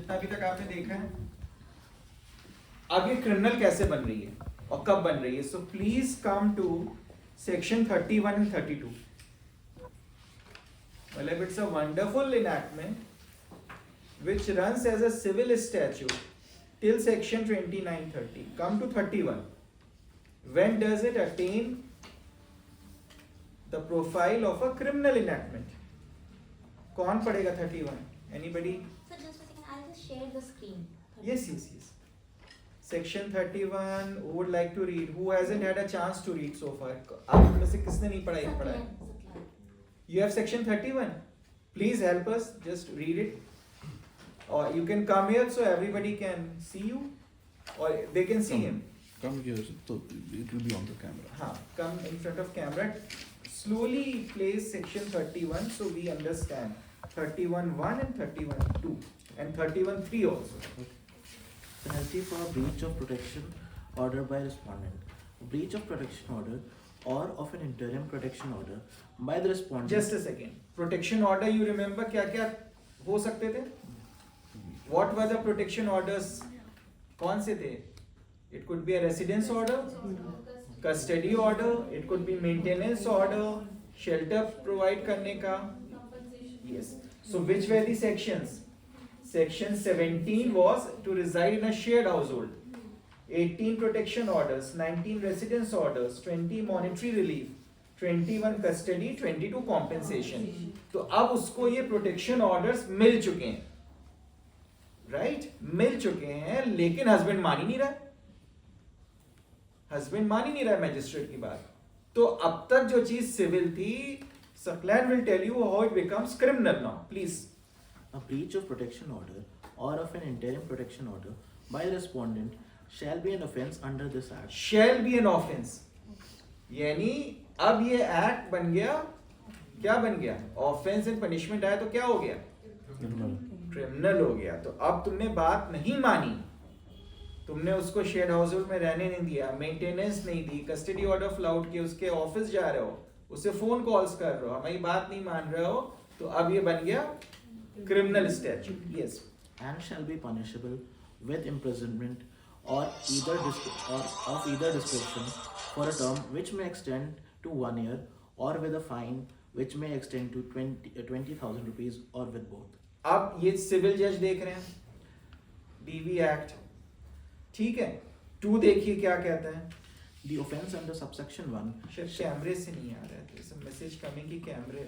जितना अभी तक आपने देखा है। अब ये क्रिमिनल कैसे बन रही है और कब बन रही है? So please come to section 31 and 32. मतलब it's a wonderful enactment which runs as a civil statute till section 2930. Come to 31. When does it attain the profile of a criminal enactment? कौन पढ़ेगा 31? Anybody? Sir, just a second. I'll just share the screen. Yes. Section 31. Who would like to read? Who hasn't had a chance to read so far? आप में से किसने नहीं पढ़ा है? You have section 31. Please help us. Just read it. Or you can come here so everybody can see you, or they can see him. Come here, so it will be on the camera. हाँ, come in front of camera. Slowly place section 31 so we understand. 31(1) and 31(2) and 31(3) also. Penalty for breach of protection order by respondent. Breach of protection order or of an interim protection order by the respondent. Just a second. Protection order, you remember क्या क्या हो सकते थे? What were the protection orders? कौन से थे? It could be a residence order, custody order, it could be maintenance order, shelter provide करने का. Yes. So which were the sections? Section 17 was to reside in a shared household. 18 protection orders, 19 residence orders, 20 monetary relief, 21 custody, 22 compensation. तो अब उसको ये protection orders मिल चुके हैं, right? मिल चुके हैं, लेकिन हस्बैंड मान ही नहीं रहा, मैजिस्ट्रेट की बात. तो अब तक जो चीज सिविल थी, Saklan will tell you how it becomes criminal now. Please. A breach of protection order or of an interim protection order by the respondent shall be an offence under this act. Shall be an offence. यानी अब ये act बन गया, क्या बन गया? Offence and punishment आया तो क्या हो गया? क्रिमिनल हो गया. तो अब तुमने बात नहीं मानी, तुमने उसको शेयर्ड हाउसहोल्ड में रहने नहीं दिया, मेंटेनेंस नहीं दी, कस्टडी ऑर्डर फ्लाउट किए, उसके ऑफिस जा रहे हो, उससे फोन कॉल्स कर रहे हो, हमारी बात नहीं मान रहे हो, तो अब ये बन गया criminal statute. Yes. And shall be punishable with imprisonment or of either description for a term which may extend to 1 year or with a fine which may extend to 20,000 rupees or with both. अब ये civil जज देख रहे हैं, DV act, ठीक है. 2 देखिए क्या कहता है. The offence under subsection 1 शायद कैमरे से नहीं आ रहा है, सब मैसेज कमिंग की कैमरे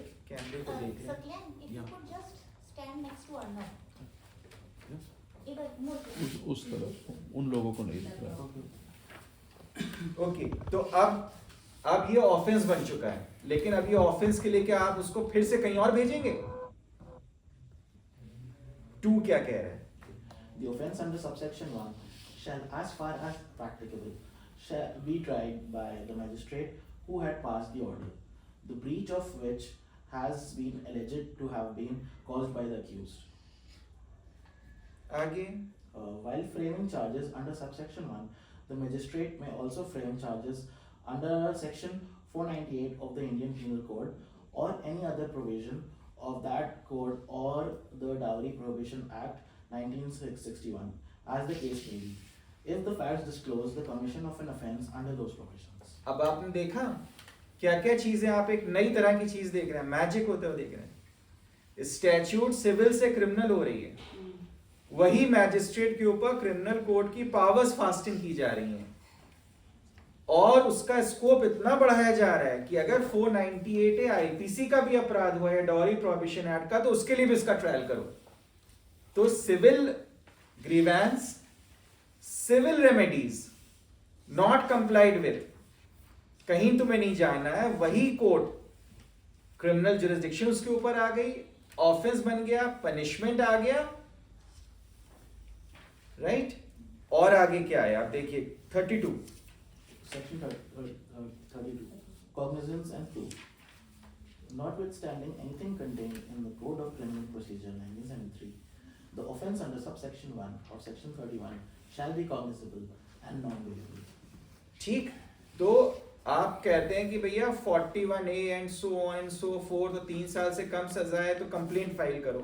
को देख रहे हैं. Saklan, if you Yeah. could just stand next to Arnav. Yes. इधर more close. उस तरफ उन लोगों को नहीं दिख रहा. ओके. तो अब ये ऑफेंस बन चुका है, लेकिन अब ये ऑफेंस के लिए क्या आप उसको फिर से कहीं और भेजेंगे? 2 क्या कह रहा है? The offence under subsection 1 shall, as far as practicable, shall be tried by the magistrate who had passed the order, the breach of which has been alleged to have been caused by the accused. आगे. While framing charges under subsection 1, the magistrate may also frame charges under section 498 of the Indian Penal Code or any other provision of that code or the Dowry Prohibition Act 1961, as the case may be, if the facts disclose the commission of an offence under those provisions. अब आपने देखा क्या क्या चीजें, आप एक नई तरह की चीज देख रहे हैं, मैजिक होते हुए देख रहे हैं. स्टैट्यूट सिविल से क्रिमिनल हो रही है, वही मैजिस्ट्रेट के ऊपर क्रिमिनल कोड की पावर्स फास्टिंग की जा रही हैं, और उसका स्कोप इतना बढ़ाया जा रहा है कि अगर 498 आईपीसी का भी अपराध हुआ है, डॉरी प्रोहिबिशन एक्ट का, तो उसके लिए भी इसका ट्रायल करो. तो civil grievance, civil remedies not complied with, कहीं तुम्हें नहीं जाना है, वही कोर्ट क्रिमिनल जुरिस्डिक्शन उसके ऊपर आ गई, ऑफेंस बन गया, पनिशमेंट आ गया, राइट. और आगे क्या है आप देखिए 32. Section 32. Cognizance and proof. Notwithstanding anything contained in the Code of Criminal Procedure 1973, the offence under subsection 1 of section 31 shall be cognizable and non-bailable. ठीक. तो आप कहते हैं कि भैया 41A and so on and so fourth, तो 3 साल से कम सजा है तो कंप्लेंट फाइल करो.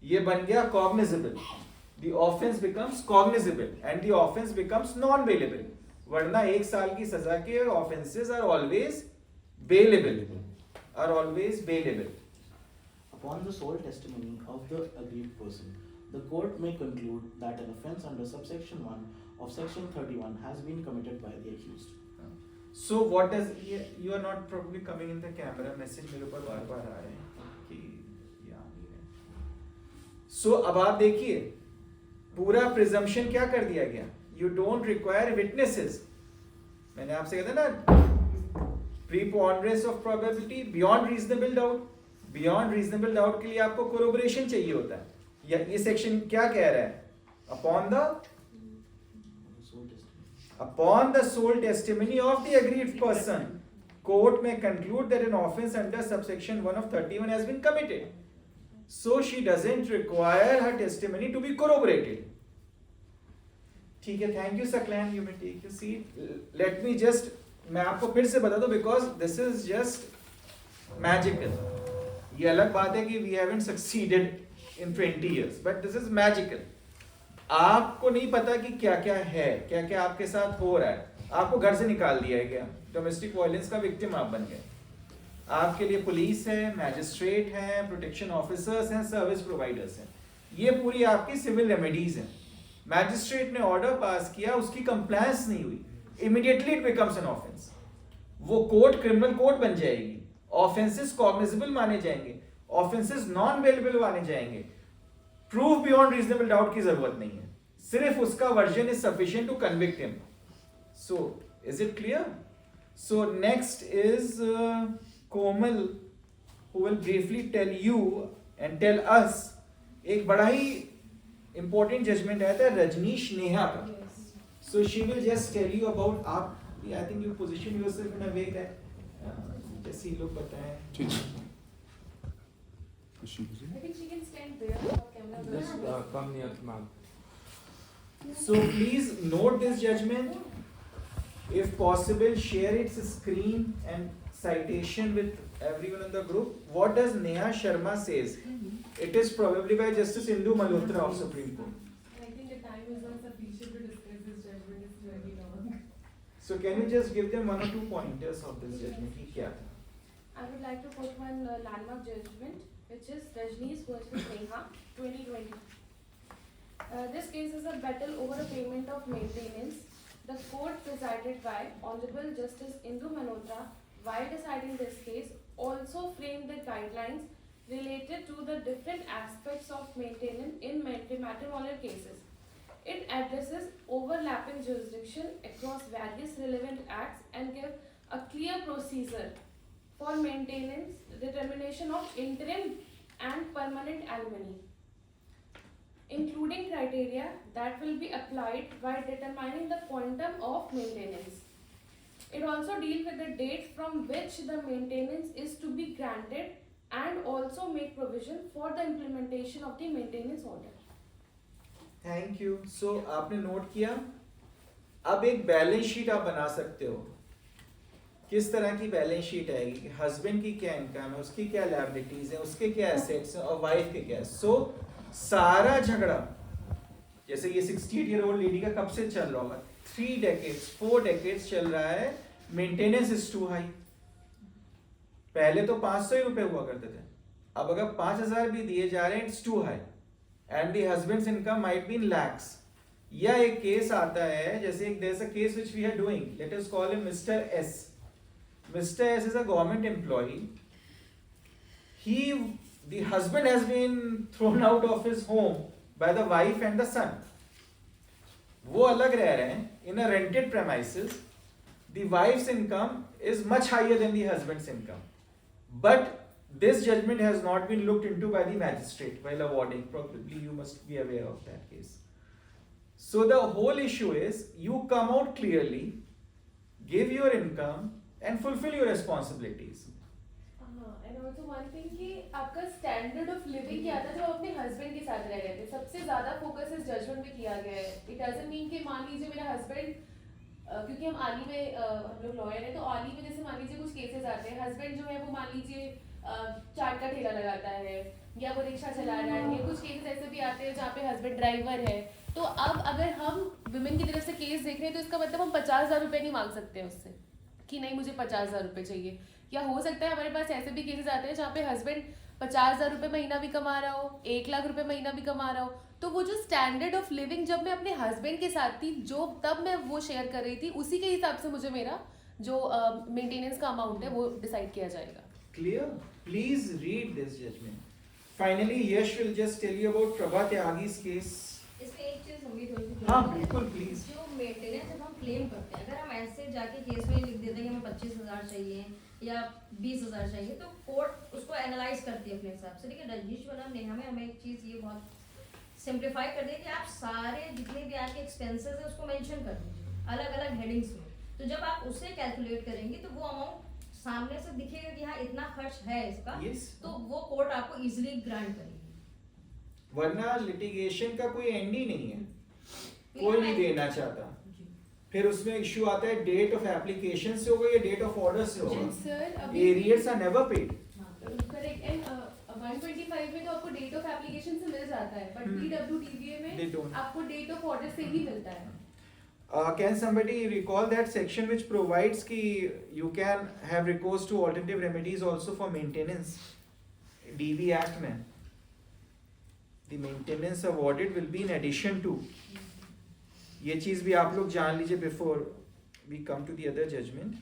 ये बन गया cognizable. the offense becomes cognizable and the offense becomes non-bailable. वरना 1 साल की सजा के offenses are always bailable. Are always bailable. Upon the sole testimony of the aggrieved person, the court may conclude that an offence under subsection 1 of section 31 has been committed by the accused. So what does you are not probably coming in the camera message मेरे ऊपर बार-बार आ रहे हैं कि ये आ नहीं रहे. So अब आप देखिए पूरा presumption क्या कर दिया गया? You don't require witnesses. मैंने आपसे कहता ना preponderance of probability beyond reasonable doubt. Beyond reasonable doubt के लिए आपको corroboration चाहिए होता है. या ये section क्या कह रहा है? Upon the sole testimony of the aggrieved person, court may conclude that an offence under subsection 1 of 31 has been committed. So she doesn't require her testimony to be corroborated. ठीक है, thank you Saklan, you may take your seat. Let me just, मैं आपको फिर से बता दूं because this is just magical. ये अलग बात है कि we haven't succeeded in 20 years, but this is magical. आपको नहीं पता कि क्या क्या है, क्या क्या आपके साथ हो रहा है, आपको घर से निकाल दिया गया, डोमेस्टिक वायलेंस का विक्टिम आप बन गए, आपके लिए पुलिस है, मैजिस्ट्रेट हैं, प्रोटेक्शन ऑफिसर्स हैं, सर्विस प्रोवाइडर्स हैं, ये पूरी आपकी सिविल रेमेडीज हैं. मैजिस्ट्रेट ने ऑर्डर पास किया, उसकी कंप्लायंस नहीं हुई, immediately it becomes an offence. वो कोर्ट क्रिमिनल कोर्ट बन जाएगी, ऑफेंसेस कॉग्निजेबल माने जाएंगे, ऑफेंसेस नॉन बेलेबल माने जाएंगे. प्रूफ बियॉन्ड रीजनेबल डाउट की जरूरत नहीं है, सिर्फ उसका version is sufficient to convict him. So is it clear? So next is Komal who will briefly tell you and tell us. एक बड़ा ही important judgment आया था रजनीश नेहा का. So she will just tell you about आप. I think you position yourself in a way that जैसे लोग बताएं. ठीक है. She was in. I think she can stand there for camera. Just come near to ma'am. So please note this judgment. If possible, share its screen and citation with everyone in the group. What does Neha Sharma says? It is probably by Justice Indu Malhotra of Supreme Court. I think the time is not sufficient to discuss this judgment. It's very long. So can you just give them 1 or 2 pointers of this judgment? कि क्या था? I would like to put one landmark judgment, which is Rajneesh versus Neha, 2020. This case is a battle over a payment of maintenance. The court presided by Honorable Justice Indu Malhotra, while deciding this case, also framed the guidelines related to the different aspects of maintenance in matrimonial cases. It addresses overlapping jurisdiction across various relevant acts and gives a clear procedure for maintenance, determination of interim and permanent alimony, including criteria that will be applied while determining the quantum of maintenance. It also deals with the date from which the maintenance is to be granted and also make provision for the implementation of the maintenance order. Thank you. So आपने note किया. अब एक balance sheet आप बना सकते हो. किस तरह की बैलेंस शीट आएगी कि हस्बैंड की क्या इनकम है, उसकी क्या लायबिलिटीज है, उसके क्या एसेट्स हैं और वाइफ के क्या है. सो सारा झगड़ा जैसे ये 68-year-old लेडी का कब से चल रहा होगा, 3 decades 4 decades चल रहा है. Maintenance is too high. पहले तो 500 ही रुपए हुआ करते थे, अब अगर 5000 भी दिए जा रहे हैं, it's too high and the husband's income might be in lakhs. या एक केस आता है जैसे एक there is a case which we are doing, let us call him mister S. Mr. S is a government employee. The husband has been thrown out of his home by the wife and the son. वो अलग रह रहे हैं in a rented premises. The wife's income is much higher than the husband's income. But this judgment has not been looked into by the magistrate while awarding. Probably you must be aware of that case. So the whole issue is you come out clearly, give your income and fulfill your responsibilities. And also one thing कि आपका standard of living क्या था जो आप अपने husband के साथ रह रहे थे, सबसे ज़्यादा focus इस judgment में किया गया है. It doesn't mean कि मान लीजिए मेरा husband, क्योंकि हम आली में हम लोग lawyer हैं, तो आली में जैसे मान लीजिए कुछ cases आते हैं, husband जो है वो मान लीजिए चाट का ठेला लगाता है, या वो रिक्शा चला रहा है, या कुछ केसेस ऐसे भी आते हैं जहाँ पे हस्बैंड ड्राइवर है। तो अब अगर हम विमेन की तरफ से केस देख रहे हैं तो इसका मतलब हम 50,000 रुपये नहीं मांग सकते हैं उससे कि नहीं मुझे 50,000 रुपये चाहिए। या हो सकता है हमारे पास ऐसे भी केसेस आते हैं जहाँ पे हस्बैंड 50,000 रुपये महीना भी कमा रहा हो, 1 लाख रुपये महीना भी कमा रहा हो, तो वो जो स्टैंडर्ड ऑफ लिविंग जब मैं अपने हस्बैंड के साथ थी, जो तब मैं वो शेयर कर रही थी, उसी के हिसाब से मुझे मेरा जो मेंटेनेंस का अमाउंट है वो डिसाइड किया जाएगा। Clear? Please read this judgment. Finally, Yash will just tell you about Prabha Tyagi's case. इसमें एक चीज हम भी थोड़ी सी हाँ बिल्कुल प्लीज। जो मेंटेनेंस जब हम क्लेम करते हैं, अगर हम ऐसे जाके केस में लिख देते हैं कि हमें 25,000 चाहिए या 20,000 चाहिए, तो कोर्ट उसको एनालाइज करती है अपने हिसाब से। लेकिन रजनीश वनम नेहा में हमें एक चीज ये बहुत सिंप्लीफाई कर दी कि आप सारे जितने भी आपके एक्सपेंसेस है उसको मेंशन कर दीजिए अलग अलग हेडिंग्स में। तो जब आप उसे कैलकुलेट करेंगे तो वो अमाउंट सामने से दिखेगा कि हाँ इतना खर्च है इसका, Yes. तो वो कोर्ट आपको इजीली ग्रांट करेगी। वरना लिटिगेशन का कोई एंड ही नहीं है, कोई नहीं देना चाहता। फिर उसमें इश्यू आता है डेट ऑफ एप्लीकेशन से होगा या डेट ऑफ ऑर्डर से And होगा। sir, अभी arrears are never paid. Correct. And 125 में तो आपको डेट ऑफ एप्लीकेशन से मिल जाता है, बट PWDVA They में don't. आपको डेट ऑफ ऑर्डर से ही मिलता है। Can somebody recall that section which provides कि you can have recourse to alternative remedies also for maintenance? DV Act में the maintenance awarded will be in addition to। ये चीज भी आप लोग जान लीजिए before we come to the other judgment।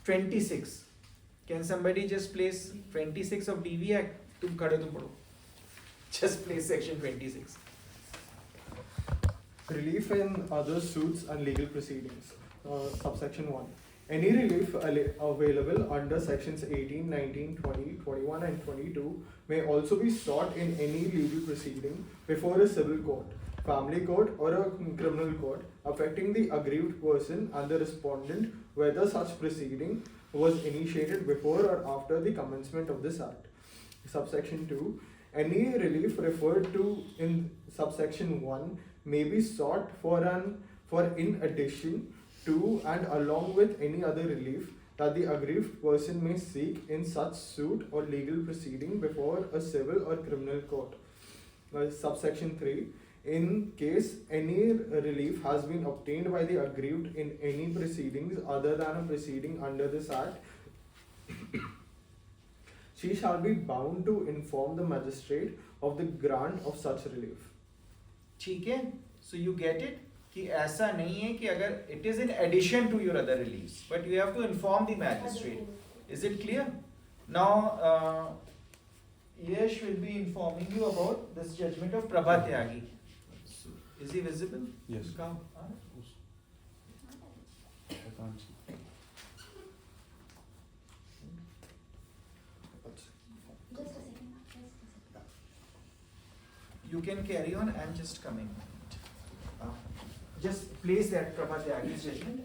26 Can somebody just place 26 of DV Act? तुम खड़े तुम पढ़ो। Just place section 26। Relief in other suits and legal proceedings. Subsection 1. Any relief available under sections 18, 19, 20, 21 and 22 may also be sought in any legal proceeding before a civil court, family court or a criminal court affecting the aggrieved person and the respondent, whether such proceeding was initiated before or after the commencement of this act. Subsection 2. Any relief referred to in subsection 1 may be sought for in addition to and along with any other relief that the aggrieved person may seek in such suit or legal proceeding before a civil or criminal court. Subsection 3. In case any relief has been obtained by the aggrieved in any proceedings other than a proceeding under this act, she shall be bound to inform the magistrate of the grant of such relief. ठीक है, so you get it कि ऐसा नहीं है कि अगर it is in addition to your other reliefs, but you have to inform the magistrate. Is it clear? Now, Yash will be informing you about this judgment of Prabha Tyagi. Is he visible? Yes. Come. I can't see. Just a second. You can carry on. I'm just coming. Just place that Prabha Tyagi's judgment.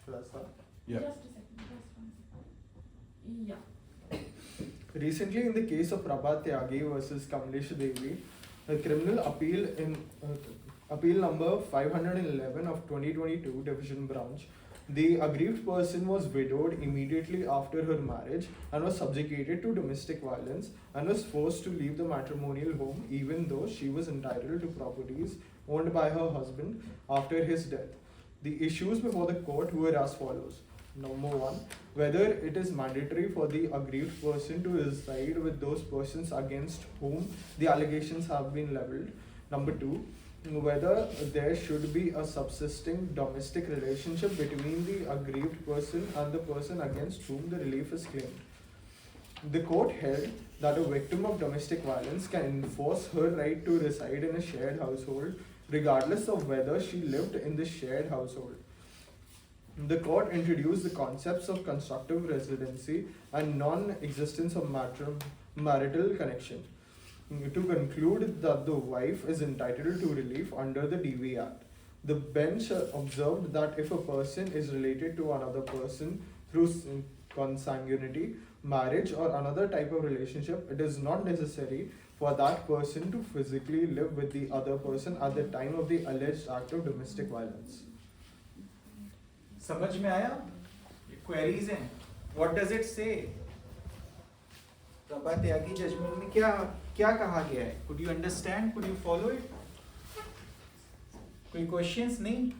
Shall I start? Yeah. Just a second. Just one second. Yeah. Recently, in the case of Prabha Tyagi versus Kamlesh Devi, a criminal appeal in appeal number 511 of 2022 Division Branch, the aggrieved person was widowed immediately after her marriage and was subjugated to domestic violence and was forced to leave the matrimonial home even though she was entitled to properties owned by her husband after his death. The issues before the court were as follows. Number 1, whether it is mandatory for the aggrieved person to reside with those persons against whom the allegations have been levelled. Number 2, whether there should be a subsisting domestic relationship between the aggrieved person and the person against whom the relief is claimed. The court held that a victim of domestic violence can enforce her right to reside in a shared household regardless of whether she lived in the shared household. The court introduced the concepts of constructive residency and non-existence of marital connection to conclude that the wife is entitled to relief under the DV Act. The bench observed that if a person is related to another person through consanguinity, marriage or another type of relationship, it is not necessary for that person to physically live with the other person at the time of the alleged act of domestic violence. समझ में आया? Queries हैं. What does it say? Prabha Tyagi judgment में क्या क्या कहा गया है? Could you understand? Could you follow it? कोई questions नहीं?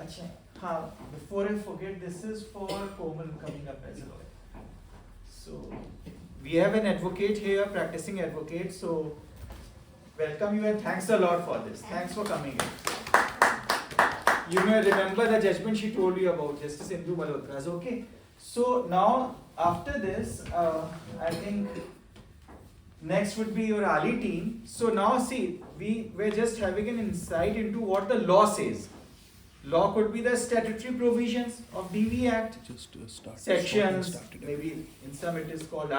अच्छा हाँ. Before I forget, this is for Komal coming up as well. So we have an advocate here, practicing advocate. So welcome you and thanks a lot for this. Thanks for coming in. You may remember the judgment she told you about, Justice Indu Malhotra's. Okay. So now after this, I think next would be your Ali team. So now see, we were just having an insight into what the law says. Law could be the statutory provisions of DV Act, Just start. sections, Started. maybe in some it is called